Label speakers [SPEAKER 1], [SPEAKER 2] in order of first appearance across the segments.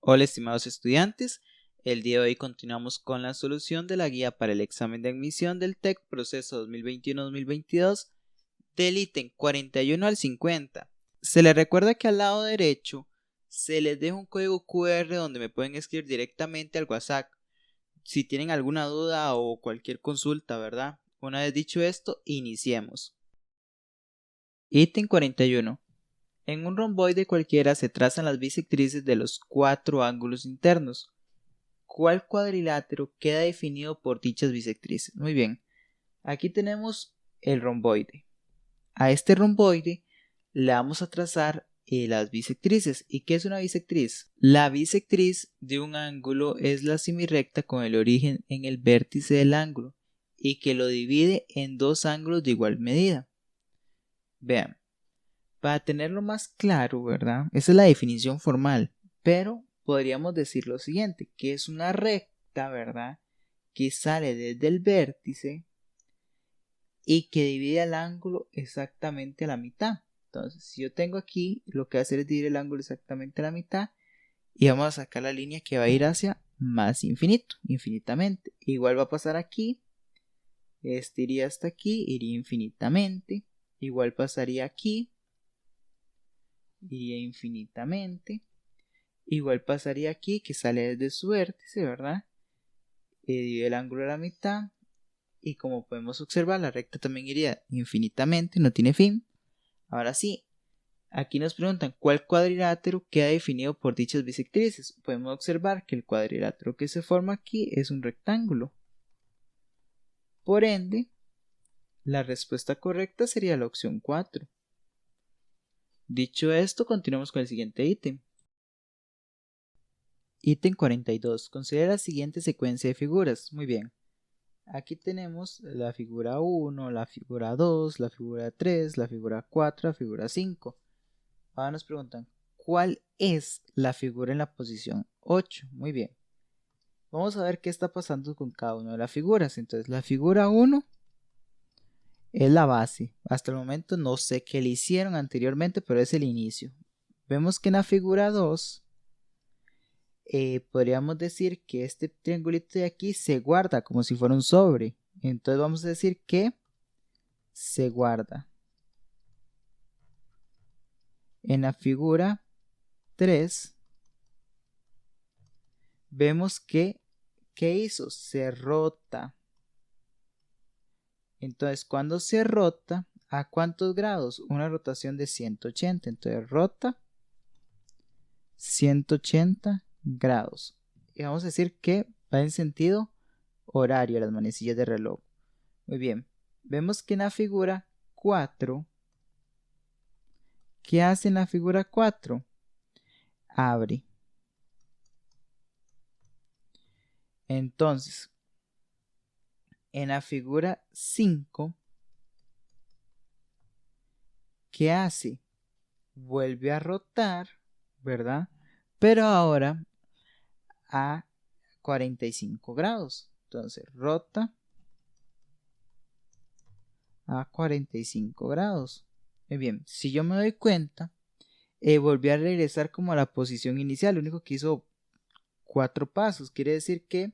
[SPEAKER 1] Hola estimados estudiantes, el día de hoy continuamos con la solución de la guía para el examen de admisión del TEC proceso 2021-2022 del ítem 41 al 50. Se les recuerda que al lado derecho se les deja un código QR donde me pueden escribir directamente al WhatsApp si tienen alguna duda o cualquier consulta, ¿verdad? Una vez dicho esto, iniciemos. Ítem 41. En un romboide cualquiera se trazan las bisectrices de los cuatro ángulos internos. ¿Cuál cuadrilátero queda definido por dichas bisectrices? Muy bien, aquí tenemos el romboide. A este romboide le vamos a trazar las bisectrices. ¿Y qué es una bisectriz? La bisectriz de un ángulo es la semirrecta con el origen en el vértice del ángulo y que lo divide en dos ángulos de igual medida. Vean, para tenerlo más claro, ¿verdad? Esa es la definición formal, pero podríamos decir lo siguiente, que es una recta, ¿verdad? Que sale desde el vértice y que divide el ángulo exactamente a la mitad. Entonces, si yo tengo aquí, lo que va a hacer es dividir el ángulo exactamente a la mitad y vamos a sacar la línea que va a ir hacia más infinito, infinitamente. Igual va a pasar aquí, este iría hasta aquí, iría infinitamente. Igual pasaría aquí, iría infinitamente. Igual pasaría aquí, que sale desde su vértice, ¿verdad? Divide el ángulo a la mitad. Y como podemos observar, la recta también iría infinitamente, no tiene fin. Ahora sí, aquí nos preguntan cuál cuadrilátero queda definido por dichas bisectrices. Podemos observar que el cuadrilátero que se forma aquí es un rectángulo. Por ende, la respuesta correcta sería la opción 4. Dicho esto, continuamos con el siguiente ítem. Ítem 42. Considera la siguiente secuencia de figuras. Muy bien. Aquí tenemos la figura 1, la figura 2, la figura 3, la figura 4, la figura 5. Ahora nos preguntan, ¿cuál es la figura en la posición 8? Muy bien. Vamos a ver qué está pasando con cada una de las figuras. Entonces, la figura 1 es la base. Hasta el momento no sé qué le hicieron anteriormente, pero es el inicio. Vemos que en la figura 2 podríamos decir que este triangulito de aquí se guarda como si fuera un sobre. Entonces vamos a decir que se guarda. En la figura 3 vemos que ¿qué hizo? Se rota. Entonces cuando se rota, ¿a cuántos grados? Una rotación de 180. Entonces rota 180 grados. Y vamos a decir que va en sentido horario las manecillas de reloj. Muy bien. Vemos que en la figura 4, ¿qué hace en la figura 4? Abre. Entonces, en la figura 5, ¿qué hace? Vuelve a rotar, ¿verdad? Pero ahora a 45 grados. Entonces, rota a 45 grados. Muy bien, si yo me doy cuenta, volví a regresar como a la posición inicial. Lo único que hizo 4 pasos. Quiere decir que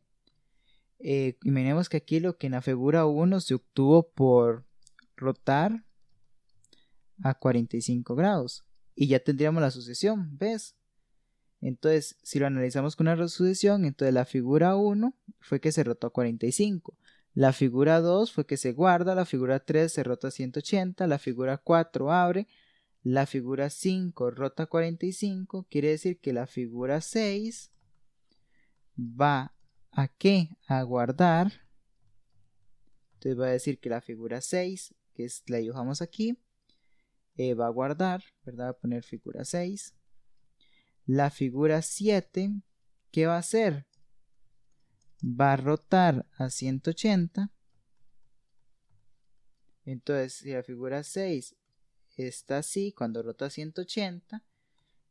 [SPEAKER 1] imaginemos que aquí lo que en la figura 1 se obtuvo por rotar a 45 grados y ya tendríamos la sucesión, ¿ves? Entonces, si lo analizamos con una sucesión, entonces la figura 1 fue que se rotó a 45, la figura 2 fue que se guarda, la figura 3 se rota a 180, la figura 4 abre, la figura 5 rota a 45, quiere decir que la figura 6 va a ¿qué? A guardar. Entonces va a decir que la figura 6, que es, la dibujamos aquí, va a guardar, ¿verdad? Va a poner figura 6. La figura 7, ¿qué va a hacer? Va a rotar a 180. Entonces, si la figura 6 está así, cuando rota a 180,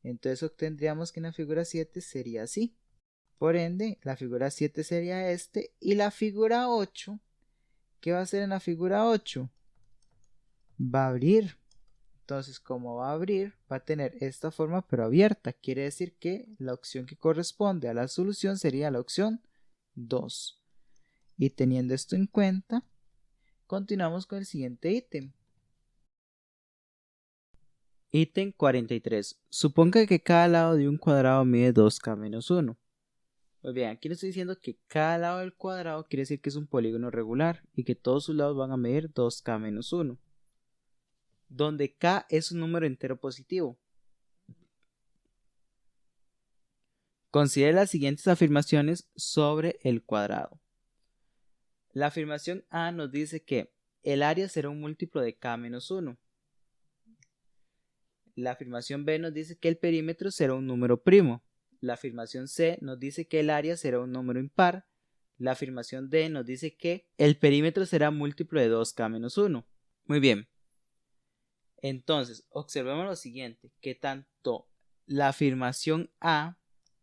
[SPEAKER 1] entonces obtendríamos que en la figura 7 sería así. Por ende, la figura 7 sería este. Y la figura 8, ¿qué va a hacer en la figura 8? Va a abrir. Entonces, como va a abrir, va a tener esta forma pero abierta. Quiere decir que la opción que corresponde a la solución sería la opción 2. Y teniendo esto en cuenta, continuamos con el siguiente ítem. Ítem 43. Suponga que cada lado de un cuadrado mide 2k menos 1. Pues bien, aquí le estoy diciendo que cada lado del cuadrado quiere decir que es un polígono regular y que todos sus lados van a medir 2k menos 1. Donde k es un número entero positivo. Considere las siguientes afirmaciones sobre el cuadrado. La afirmación A nos dice que el área será un múltiplo de k menos 1. La afirmación B nos dice que el perímetro será un número primo. La afirmación C nos dice que el área será un número impar. La afirmación D nos dice que el perímetro será múltiplo de 2k menos 1. Muy bien. Entonces, observemos lo siguiente, que tanto la afirmación A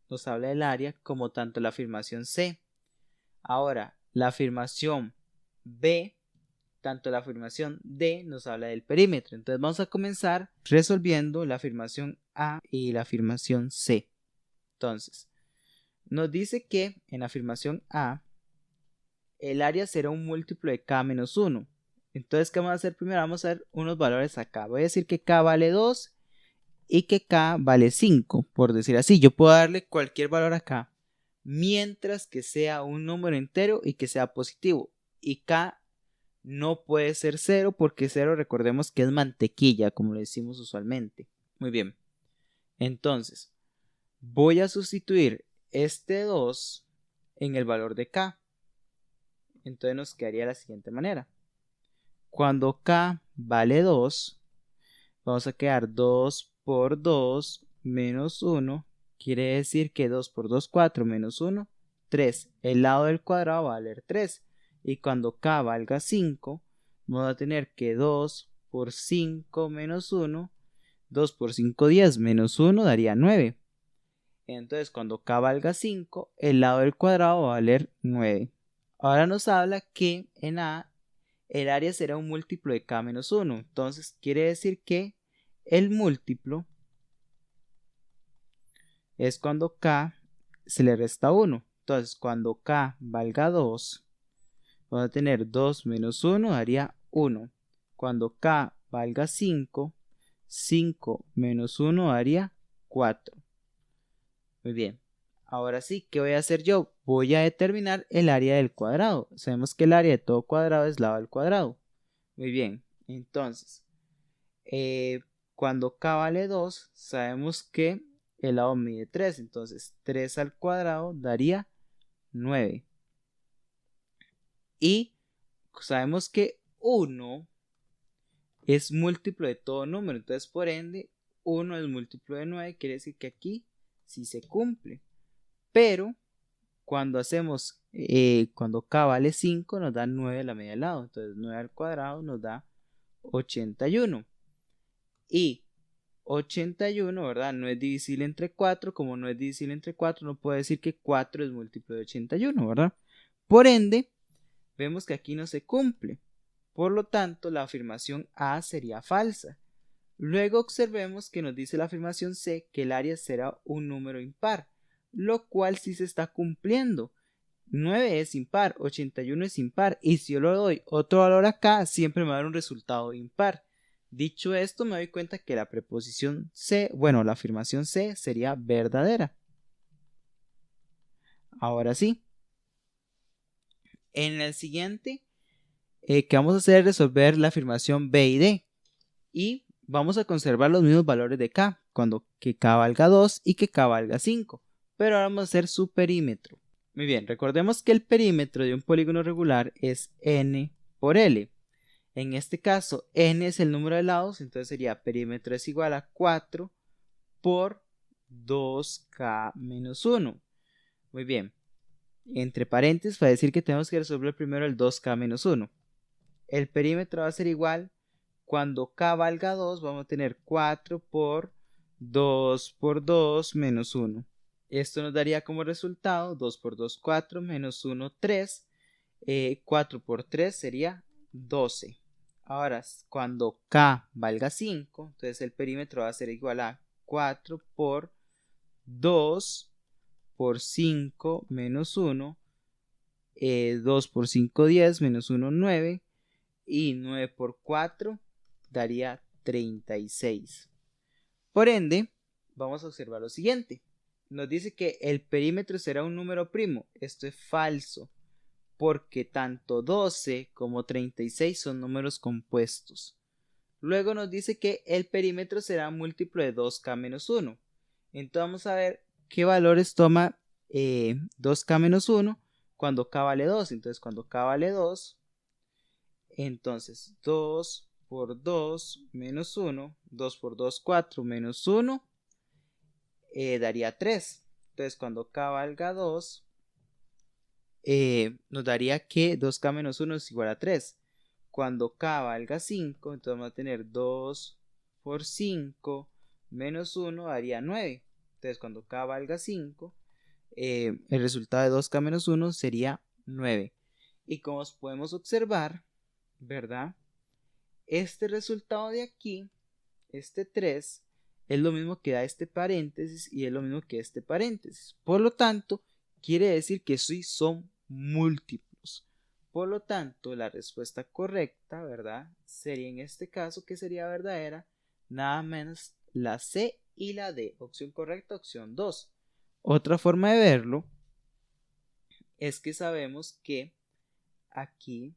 [SPEAKER 1] nos habla del área como tanto la afirmación C. Ahora, la afirmación B, tanto la afirmación D nos habla del perímetro. Entonces vamos a comenzar resolviendo la afirmación A y la afirmación C. Entonces, nos dice que en la afirmación A, el área será un múltiplo de k menos 1. Entonces, ¿qué vamos a hacer primero? Vamos a ver unos valores acá. Voy a decir que k vale 2 y que k vale 5, por decir así. Yo puedo darle cualquier valor acá, mientras que sea un número entero y que sea positivo. Y k no puede ser 0 porque 0 recordemos que es mantequilla, como le decimos usualmente. Muy bien. Entonces, voy a sustituir este 2 en el valor de k. Entonces nos quedaría de la siguiente manera. Cuando k vale 2, vamos a quedar 2 por 2 menos 1. Quiere decir que 2 por 2, 4 menos 1, 3. El lado del cuadrado va a valer 3. Y cuando k valga 5, vamos a tener que 2 por 5 menos 1. 2 por 5, 10 menos 1 daría 9. Entonces, cuando k valga 5, el lado del cuadrado va a valer 9. Ahora nos habla que en A el área será un múltiplo de k menos 1. Entonces, quiere decir que el múltiplo es cuando k se le resta 1. Entonces, cuando k valga 2, vamos a tener 2 menos 1 daría 1. Cuando k valga 5, 5 menos 1 daría 4. Muy bien, ahora sí, ¿qué voy a hacer yo? Voy a determinar el área del cuadrado. Sabemos que el área de todo cuadrado es lado al cuadrado. Muy bien, entonces, cuando k vale 2, sabemos que el lado mide 3. Entonces, 3 al cuadrado daría 9. Y sabemos que 1 es múltiplo de todo número. Entonces, por ende, 1 es múltiplo de 9. Quiere decir que aquí sí se cumple. Pero cuando hacemos, cuando k vale 5 nos da 9 a la media del lado. Entonces 9 al cuadrado nos da 81. Y 81, ¿verdad? No es divisible entre 4. Como no es divisible entre 4, no puedo decir que 4 es múltiplo de 81, ¿verdad? Por ende, vemos que aquí no se cumple. Por lo tanto, la afirmación A sería falsa. Luego observemos que nos dice la afirmación C que el área será un número impar, lo cual sí se está cumpliendo. 9 es impar, 81 es impar, y si yo le doy otro valor acá, siempre me va a dar un resultado impar. Dicho esto, me doy cuenta que la preposición C, bueno, la afirmación C sería verdadera. Ahora sí, en el siguiente, que vamos a hacer es resolver la afirmación B y D, y vamos a conservar los mismos valores de K, cuando que K valga 2 y que K valga 5, pero ahora vamos a hacer su perímetro. Muy bien, recordemos que el perímetro de un polígono regular es n por L. En este caso, n es el número de lados, entonces sería perímetro es igual a 4 por 2k menos 1. Muy bien, entre paréntesis va a decir que tenemos que resolver primero el 2k menos 1. El perímetro va a ser igual, cuando k valga 2, vamos a tener 4 por 2 por 2 menos 1. Esto nos daría como resultado 2 por 2, 4, menos 1, 3. 4 por 3 sería 12. Ahora, cuando K valga 5, entonces el perímetro va a ser igual a 4 por 2 por 5 menos 1, 2 por 5, 10, menos 1, 9, y 9 por 4 daría 36. Por ende, vamos a observar lo siguiente. Nos dice que el perímetro será un número primo. Esto es falso, porque tanto 12 como 36 son números compuestos. Luego nos dice que el perímetro será múltiplo de 2k menos 1. Entonces vamos a ver qué valores toma 2k menos 1 cuando k vale 2. Entonces cuando k vale 2, entonces 2 por 2 menos 1, 2 por 2, 4 menos 1, daría 3. Entonces cuando k valga 2, nos daría que 2k menos 1 es igual a 3. Cuando k valga 5, entonces vamos a tener 2 por 5 menos 1 daría 9. Entonces cuando k valga 5, el resultado de 2k menos 1 sería 9. Y como podemos observar, ¿verdad? Este resultado de aquí, este 3, es lo mismo que da este paréntesis y es lo mismo que este paréntesis. Por lo tanto, quiere decir que sí son múltiplos. Por lo tanto, la respuesta correcta, ¿verdad? Sería en este caso, que sería verdadera, nada menos la C y la D. Opción correcta, opción 2. Otra forma de verlo es que sabemos que aquí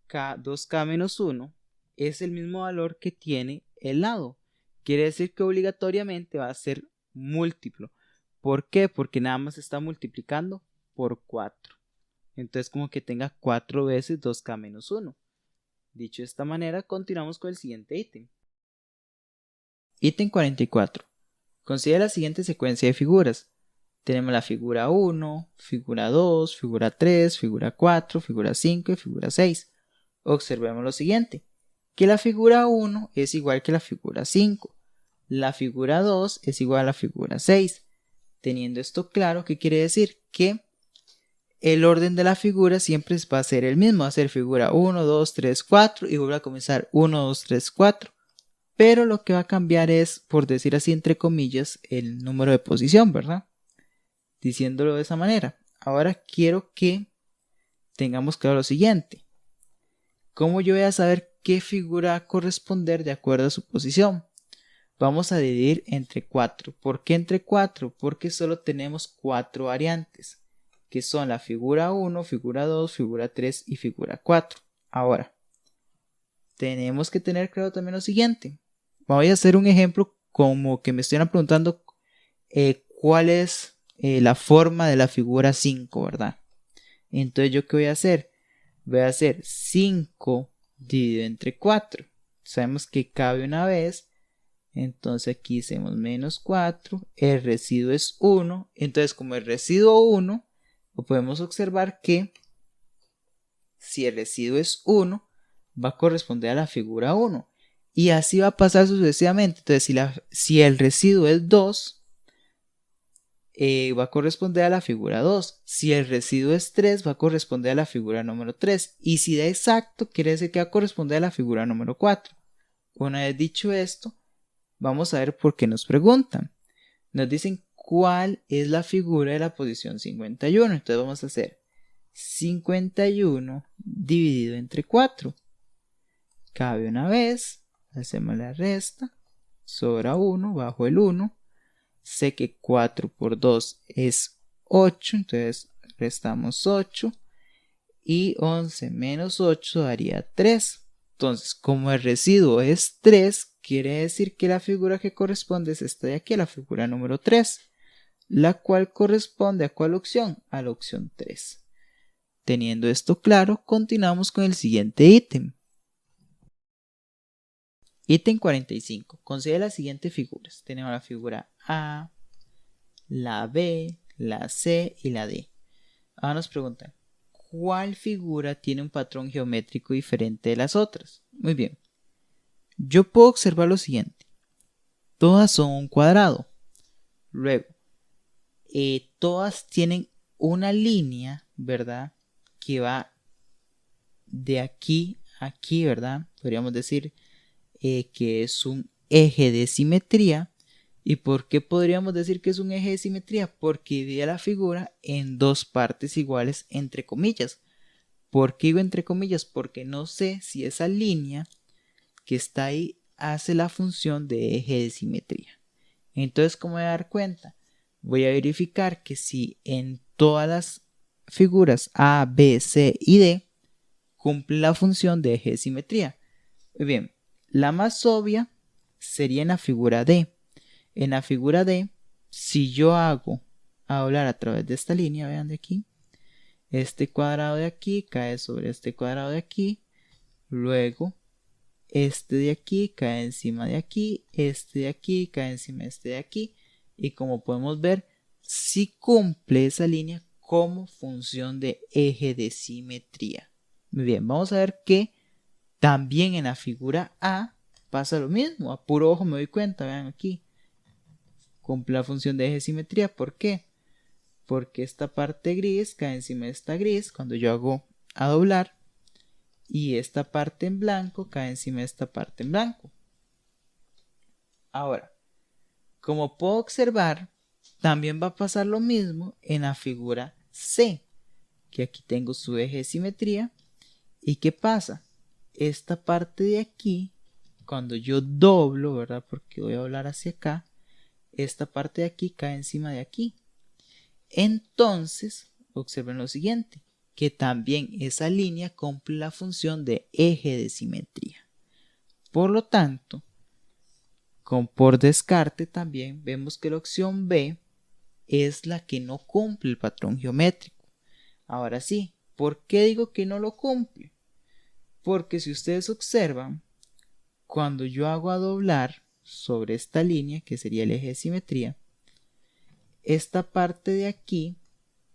[SPEAKER 1] 2k menos 1 es el mismo valor que tiene el lado. Quiere decir que obligatoriamente va a ser múltiplo. ¿Por qué? Porque nada más está multiplicando por 4. Entonces como que tenga 4 veces 2k menos 1. Dicho de esta manera, continuamos con el siguiente ítem. Ítem 44. Considera la siguiente secuencia de figuras. Tenemos la figura 1, figura 2, figura 3, figura 4, figura 5 y figura 6. Observemos lo siguiente, que la figura 1 es igual que la figura 5, la figura 2 es igual a la figura 6. Teniendo esto claro, ¿qué quiere decir? Que el orden de la figura siempre va a ser el mismo, va a ser figura 1, 2, 3, 4 y vuelve a comenzar 1, 2, 3, 4. Pero lo que va a cambiar es, por decir así entre comillas, el número de posición, ¿verdad? Diciéndolo de esa manera. Ahora quiero que tengamos claro lo siguiente. ¿Cómo yo voy a saber qué figura va a corresponder de acuerdo a su posición? Vamos a dividir entre 4. ¿Por qué entre 4? Porque solo tenemos 4 variantes, que son la figura 1, figura 2, figura 3 y figura 4. Ahora, tenemos que tener claro también lo siguiente. Voy a hacer un ejemplo como que me estuvieran preguntando cuál es la forma de la figura 5, ¿verdad? Entonces, ¿yo qué voy a hacer? Voy a hacer 5 dividido entre 4. Sabemos que cabe una vez. Entonces aquí hacemos menos 4. El residuo es 1. Entonces, como el residuo 1, podemos observar que si el residuo es 1, va a corresponder a la figura 1. Y así va a pasar sucesivamente. Entonces, si el residuo es 2, va a corresponder a la figura 2. Si el residuo es 3, va a corresponder a la figura número 3. Y si da exacto, quiere decir que va a corresponder a la figura número 4. Una vez dicho esto, vamos a ver por qué nos preguntan. Nos dicen cuál es la figura de la posición 51. Entonces vamos a hacer 51 dividido entre 4. Cabe una vez. Hacemos la resta. Sobra 1 bajo el 1. Sé que 4 por 2 es 8, entonces restamos 8 y 11 menos 8 daría 3. Entonces, como el residuo es 3, quiere decir que la figura que corresponde es esta de aquí, la figura número 3, la cual corresponde a ¿cuál opción? A la opción 3. Teniendo esto claro, continuamos con el siguiente ítem. Ítem 45. Considera las siguientes figuras. Tenemos la figura A, la B, la C y la D. Ahora nos preguntan, ¿cuál figura tiene un patrón geométrico diferente de las otras? Muy bien. Yo puedo observar lo siguiente. Todas son un cuadrado. Luego, todas tienen una línea, ¿verdad? Que va de aquí aquí, ¿verdad? Podríamos decir que es un eje de simetría. ¿Y por qué podríamos decir que es un eje de simetría? Porque divide la figura en dos partes iguales, entre comillas. ¿Por qué digo entre comillas? Porque no sé si esa línea que está ahí hace la función de eje de simetría. Entonces, ¿cómo voy a dar cuenta? Voy a verificar que si en todas las figuras A, B, C y D cumple la función de eje de simetría. Muy bien, la más obvia sería en la figura D. En la figura D, si yo hago a doblar a través de esta línea, vean de aquí, este cuadrado de aquí cae sobre este cuadrado de aquí, luego este de aquí cae encima de aquí, este de aquí cae encima de este de aquí, y como podemos ver, sí cumple esa línea como función de eje de simetría. Muy bien, vamos a ver que también en la figura A pasa lo mismo, a puro ojo me doy cuenta, vean aquí, cumple la función de eje de simetría. ¿Por qué? Porque esta parte gris cae encima de esta gris cuando yo hago a doblar, y esta parte en blanco cae encima de esta parte en blanco. Ahora, como puedo observar, también va a pasar lo mismo en la figura C, que aquí tengo su eje de simetría. ¿Y qué pasa? Esta parte de aquí, cuando yo doblo, ¿verdad? Porque voy a doblar hacia acá, esta parte de aquí cae encima de aquí. Entonces, observen lo siguiente, que también esa línea cumple la función de eje de simetría. Por lo tanto, por descarte también vemos que la opción B es la que no cumple el patrón geométrico. Ahora sí, ¿por qué digo que no lo cumple? Porque si ustedes observan, cuando yo hago a doblar sobre esta línea, que sería el eje de simetría, esta parte de aquí,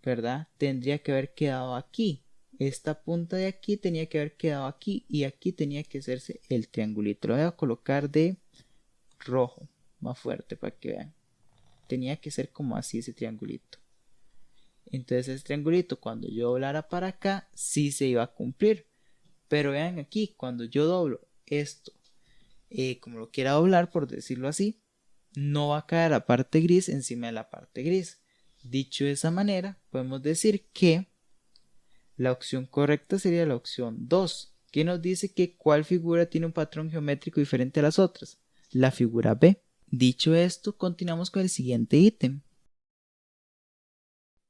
[SPEAKER 1] ¿verdad? Tendría que haber quedado aquí. Esta punta de aquí tenía que haber quedado aquí, y aquí tenía que hacerse el triangulito. Lo voy a colocar de rojo, más fuerte para que vean. Tenía que ser como así ese triangulito. Entonces ese triangulito, cuando yo doblara para acá, sí se iba a cumplir. Pero vean aquí, cuando yo doblo esto, como lo quiera doblar, por decirlo así, no va a caer la parte gris encima de la parte gris. Dicho de esa manera, podemos decir que la opción correcta sería la opción 2, que nos dice que cuál figura tiene un patrón geométrico diferente a las otras. La figura B. Dicho esto, continuamos con el siguiente ítem.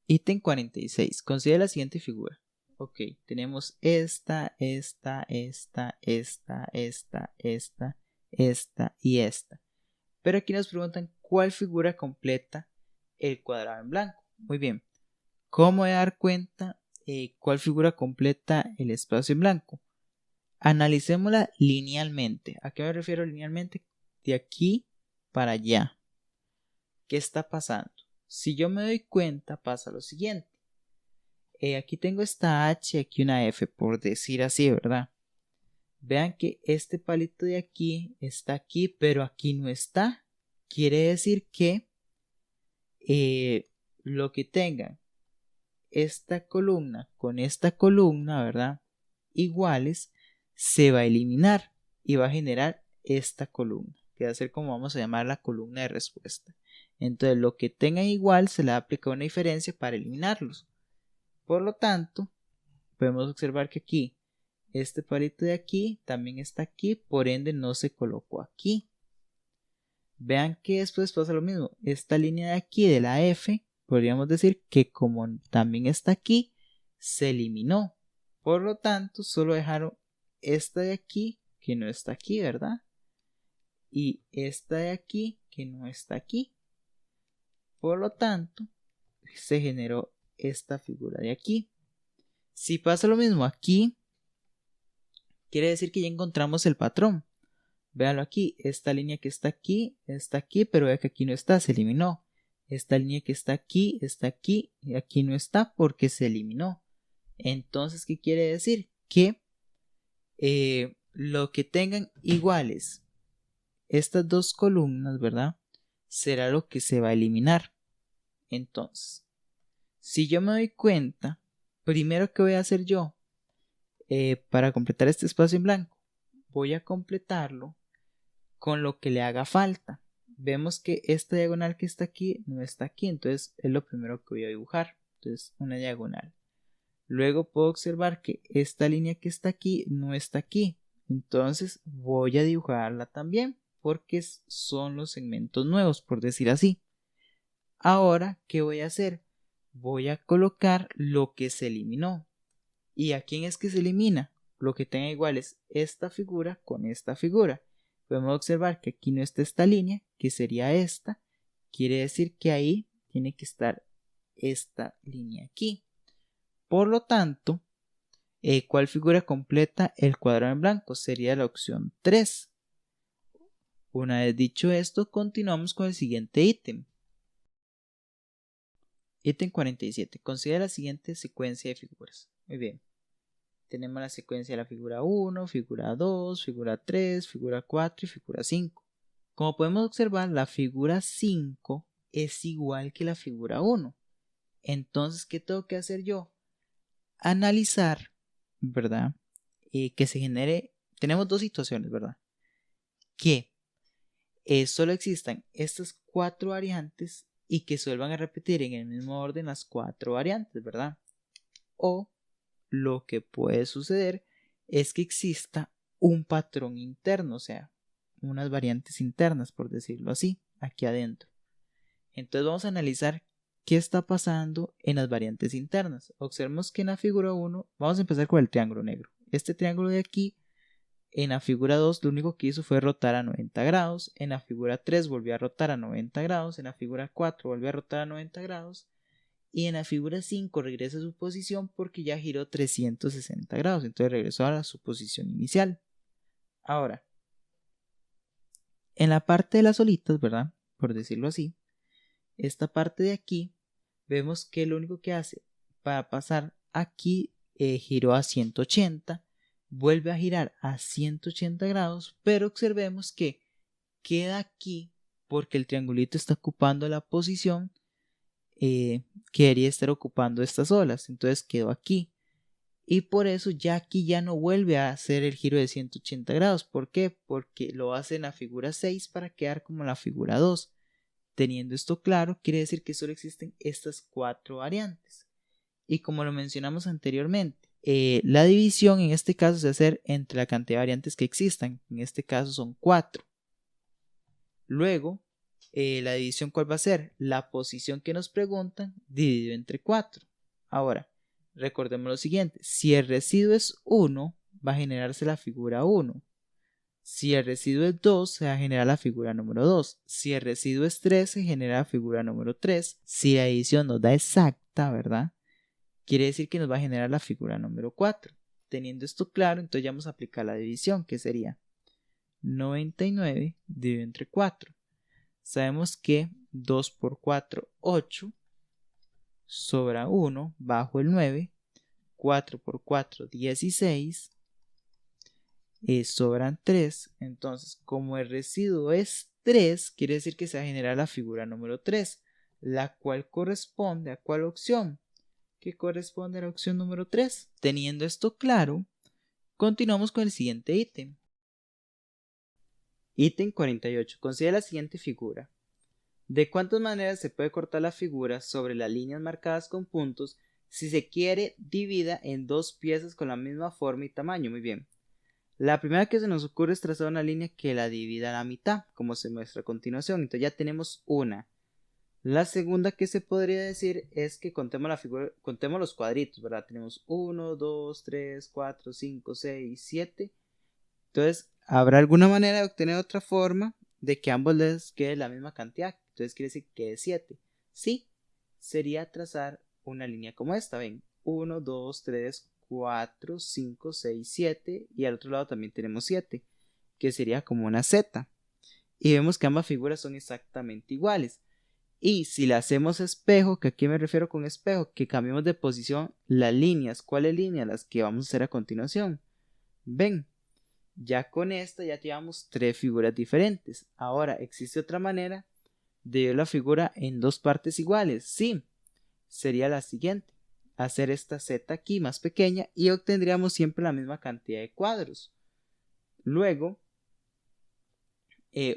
[SPEAKER 1] Ítem 46. Considera la siguiente figura. Ok, tenemos esta y esta. Pero aquí nos preguntan cuál figura completa el cuadrado en blanco. Muy bien. ¿Cómo voy a dar cuenta cuál figura completa el espacio en blanco? Analicémosla linealmente. ¿A qué me refiero linealmente? De aquí para allá. ¿Qué está pasando? Si yo me doy cuenta, pasa lo siguiente. Aquí tengo esta H, aquí una F, por decir así, ¿verdad? Vean que este palito de aquí está aquí, pero aquí no está. Quiere decir que lo que tengan esta columna con esta columna, ¿verdad? Iguales, se va a eliminar y va a generar esta columna, que va a ser como vamos a llamar la columna de respuesta. Entonces, lo que tengan igual se le aplica una diferencia para eliminarlos. Por lo tanto, podemos observar que aquí, este palito de aquí también está aquí, por ende no se colocó aquí. Vean que después pasa lo mismo. Esta línea de aquí de la F, podríamos decir que como también está aquí, se eliminó. Por lo tanto, solo dejaron esta de aquí, que no está aquí, ¿verdad? Y esta de aquí, que no está aquí. Por lo tanto, se generó esta figura de aquí. Si pasa lo mismo aquí, quiere decir que ya encontramos el patrón. Véanlo aquí, esta línea que está aquí, pero vea que aquí no está, se eliminó. Esta línea que está aquí, y aquí no está porque se eliminó. Entonces, ¿qué quiere decir? Que lo que tengan iguales estas dos columnas, ¿verdad? Será lo que se va a eliminar. Entonces, si yo me doy cuenta, primero que voy a hacer yo, para completar este espacio en blanco, voy a completarlo con lo que le haga falta. Vemos que esta diagonal que está aquí no está aquí, entonces es lo primero que voy a dibujar. Entonces una diagonal. Luego puedo observar que esta línea que está aquí no está aquí, entonces voy a dibujarla también porque son los segmentos nuevos, por decir así. Ahora, ¿qué voy a hacer? Voy a colocar lo que se eliminó. ¿Y a quién es que se elimina? Lo que tenga igual es esta figura con esta figura. Podemos observar que aquí no está esta línea, que sería esta. Quiere decir que ahí tiene que estar esta línea aquí. Por lo tanto, ¿cuál figura completa el cuadrado en blanco? Sería la opción 3. Una vez dicho esto, continuamos con el siguiente ítem. Ítem 47. Considera la siguiente secuencia de figuras. Muy bien. Tenemos la secuencia de la figura 1, figura 2, figura 3, figura 4 y figura 5. Como podemos observar, la figura 5 es igual que la figura 1. Entonces, ¿qué tengo que hacer yo? Analizar, ¿verdad? Que se genere, tenemos dos situaciones, ¿verdad? Que solo existan estas 4 variantes y que se vuelvan a repetir en el mismo orden las 4 variantes, ¿verdad? O lo que puede suceder es que exista un patrón interno, o sea, unas variantes internas, por decirlo así, aquí adentro. Entonces vamos a analizar qué está pasando en las variantes internas. Observemos que en la figura 1, vamos a empezar con el triángulo negro. Este triángulo de aquí, en la figura 2, lo único que hizo fue rotar a 90 grados. En la figura 3 volvió a rotar a 90 grados. En la figura 4 volvió a rotar a 90 grados. Y en la figura 5 regresa a su posición porque ya giró 360 grados. Entonces regresó a su posición inicial. Ahora, en la parte de las olitas, ¿verdad? Por decirlo así, esta parte de aquí, vemos que lo único que hace para pasar aquí, giró a 180, vuelve a girar a 180 grados, pero observemos que queda aquí porque el triangulito está ocupando la posición que debería estar ocupando estas olas, entonces quedó aquí y por eso ya aquí ya no vuelve a hacer el giro de 180 grados. ¿Por qué? Porque lo hace en la figura 6 para quedar como la figura 2. Teniendo esto claro, quiere decir que solo existen estas 4 variantes. Y como lo mencionamos anteriormente, la división en este caso se hace entre la cantidad de variantes que existan. En este caso son 4. Luego, la división, ¿cuál va a ser? La posición que nos preguntan dividido entre 4. Ahora, recordemos lo siguiente. Si el residuo es 1, va a generarse la figura 1. Si el residuo es 2, se va a generar la figura número 2. Si el residuo es 3, se genera la figura número 3. Si la división nos da exacta, ¿verdad? Quiere decir que nos va a generar la figura número 4. Teniendo esto claro, entonces ya vamos a aplicar la división, que sería 99 dividido entre 4. Sabemos que 2 por 4, 8, sobra 1 bajo el 9, 4 por 4, 16, sobran 3, entonces como el residuo es 3, quiere decir que se va a generar la figura número 3, la cual corresponde a ¿cuál opción? Que corresponde a la opción número 3. Teniendo esto claro, continuamos con el siguiente ítem. Ítem 48. Considera la siguiente figura. ¿De cuántas maneras se puede cortar la figura sobre las líneas marcadas con puntos si se quiere dividida en dos piezas con la misma forma y tamaño? Muy bien. La primera que se nos ocurre es trazar una línea que la divida a la mitad, como se muestra a continuación. Entonces ya tenemos una. La segunda que se podría decir es que contemos la figura, contemos los cuadritos, ¿verdad? Tenemos 1, 2, 3, 4, 5, 6, 7. Entonces, ¿habrá alguna manera de obtener otra forma de que ambos les quede la misma cantidad? Entonces quiere decir que es 7. Sí, sería trazar una línea como esta, ven, 1, 2, 3, 4, 5, 6, 7 y al otro lado también tenemos 7, que sería como una Z. Y vemos que ambas figuras son exactamente iguales. Y si le hacemos espejo, que aquí me refiero con espejo, que cambiemos de posición las líneas. ¿Cuáles líneas? Las que vamos a hacer a continuación. Ven, ya con esta ya llevamos 3 figuras diferentes. Ahora, ¿existe otra manera de ver la figura en dos partes iguales? Sí, sería la siguiente. hacer esta z aquí más pequeña y obtendríamos siempre la misma cantidad de cuadros. Luego,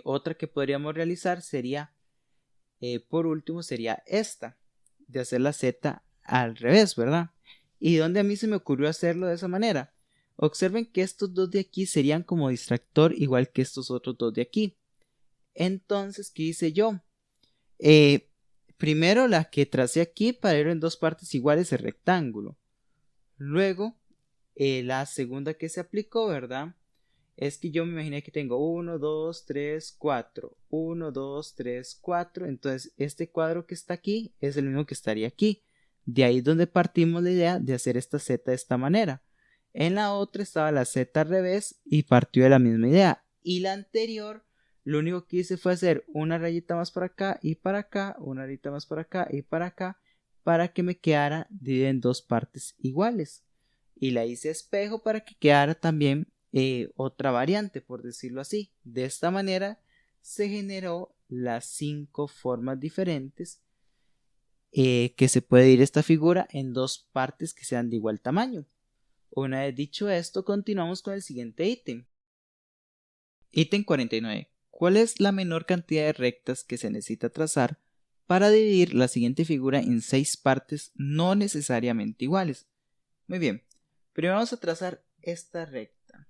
[SPEAKER 1] otra que podríamos realizar sería, por último, sería esta, de hacer la z al revés, ¿verdad? ¿Y dónde a mí se me ocurrió hacerlo de esa manera? Observen que estos dos de aquí serían como distractor igual que estos otros dos de aquí. Entonces, ¿qué hice yo? Primero la que tracé aquí para ir en dos partes iguales el rectángulo. Luego, la segunda que se aplicó, ¿verdad? Es que yo me imaginé que tengo 1, 2, 3, 4. 1, 2, 3, 4. Entonces, este cuadro que está aquí es el mismo que estaría aquí. De ahí es donde partimos la idea de hacer esta z de esta manera. En la otra estaba la z al revés y partió de la misma idea. Y la anterior, lo único que hice fue hacer una rayita más para acá y para acá, una rayita más para acá y para acá, para que me quedara dividida en dos partes iguales. Y la hice espejo para que quedara también otra variante, por decirlo así. De esta manera se generó las 5 formas diferentes que se puede ir esta figura en dos partes que sean de igual tamaño. Una vez dicho esto, continuamos con el siguiente ítem. Ítem 49. ¿Cuál es la menor cantidad de rectas que se necesita trazar para dividir la siguiente figura en 6 partes no necesariamente iguales? Muy bien, primero vamos a trazar esta recta.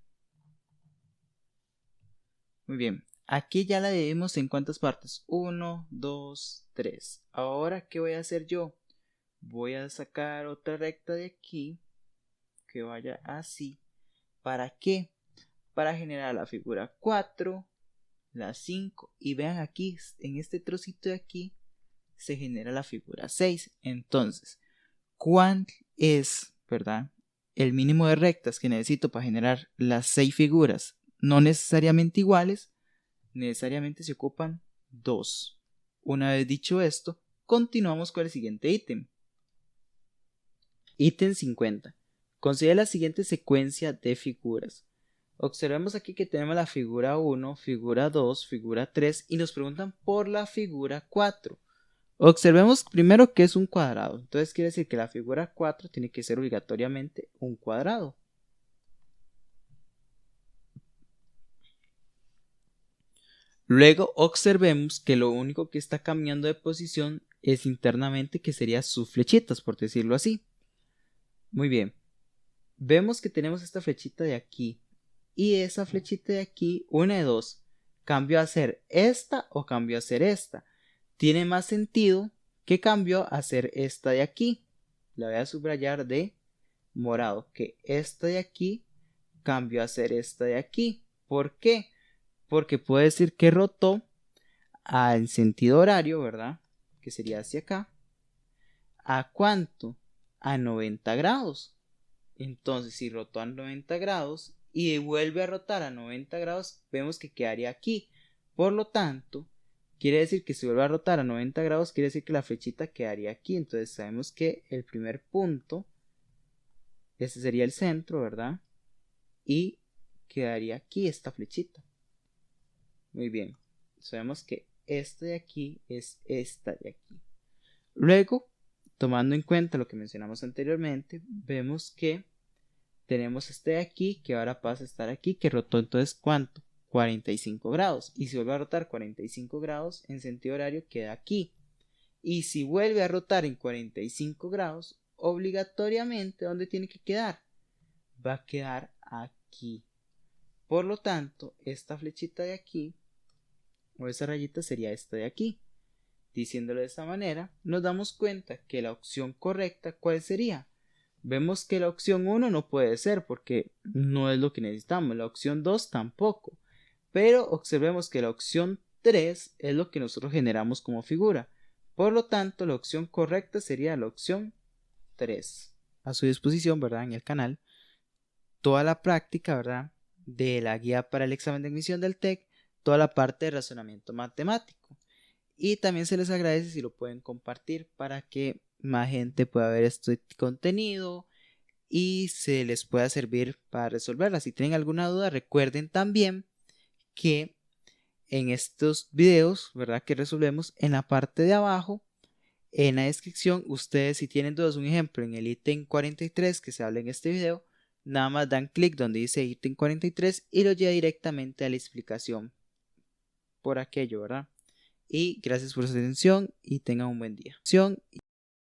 [SPEAKER 1] Muy bien, aquí ya la dividimos en ¿cuántas partes? 1, 2, 3. Ahora, ¿qué voy a hacer yo? Voy a sacar otra recta de aquí que vaya así. ¿Para qué? Para generar la figura 4, la 5 y vean aquí, en este trocito de aquí se genera la figura 6. Entonces, ¿cuál es, verdad, el mínimo de rectas que necesito para generar las 6 figuras no necesariamente iguales? Necesariamente se ocupan 2. Una vez dicho esto, continuamos con el siguiente ítem. Ítem 50. Considera la siguiente secuencia de figuras. Observemos aquí que tenemos la figura 1, figura 2, figura 3 y nos preguntan por la figura 4. Observemos primero que es un cuadrado. Entonces quiere decir que la figura 4 tiene que ser obligatoriamente un cuadrado. Luego observemos que lo único que está cambiando de posición es internamente, que serían sus flechitas, por decirlo así. Muy bien. Vemos que tenemos esta flechita de aquí. Y esa flechita de aquí, una de dos, cambió a ser esta o cambió a ser esta. Tiene más sentido que cambió a ser esta de aquí. La voy a subrayar de morado, que esta de aquí cambió a ser esta de aquí. ¿Por qué? Porque puede decir que rotó al sentido horario, ¿verdad? Que sería hacia acá. ¿A cuánto? A 90 grados. Entonces, si rotó a 90 grados y vuelve a rotar a 90 grados, vemos que quedaría aquí. Por lo tanto, quiere decir que si vuelve a rotar a 90 grados, quiere decir que la flechita quedaría aquí. Entonces, sabemos que el primer punto, este sería el centro, ¿verdad? Y quedaría aquí esta flechita. Muy bien. Sabemos que esta de aquí es esta de aquí. Luego, tomando en cuenta lo que mencionamos anteriormente, vemos que tenemos este de aquí que ahora pasa a estar aquí, que rotó entonces ¿cuánto? 45 grados. Y si vuelve a rotar 45 grados en sentido horario queda aquí. Y si vuelve a rotar en 45 grados, obligatoriamente, ¿dónde tiene que quedar? Va a quedar aquí. Por lo tanto, esta flechita de aquí, o esa rayita, sería esta de aquí. Diciéndolo de esta manera, nos damos cuenta que la opción correcta, ¿cuál sería? Vemos que la opción 1 no puede ser porque no es lo que necesitamos. La opción 2 tampoco. Pero observemos que la opción 3 es lo que nosotros generamos como figura. Por lo tanto, la opción correcta sería la opción 3. A su disposición, ¿verdad? En el canal, toda la práctica, ¿verdad? De la guía para el examen de admisión del TEC, toda la parte de razonamiento matemático. Y también se les agradece si lo pueden compartir para que más gente pueda ver este contenido y se les pueda servir para resolverla. Si tienen alguna duda, recuerden también que en estos videos, ¿verdad? Que resolvemos, en la parte de abajo En la descripción, ustedes si tienen dudas, un ejemplo, en el ítem 43 que se habla en este video, nada más dan clic donde dice ítem 43 y lo lleva directamente a la explicación por aquello, ¿verdad? Y gracias por su atención y tengan un buen día.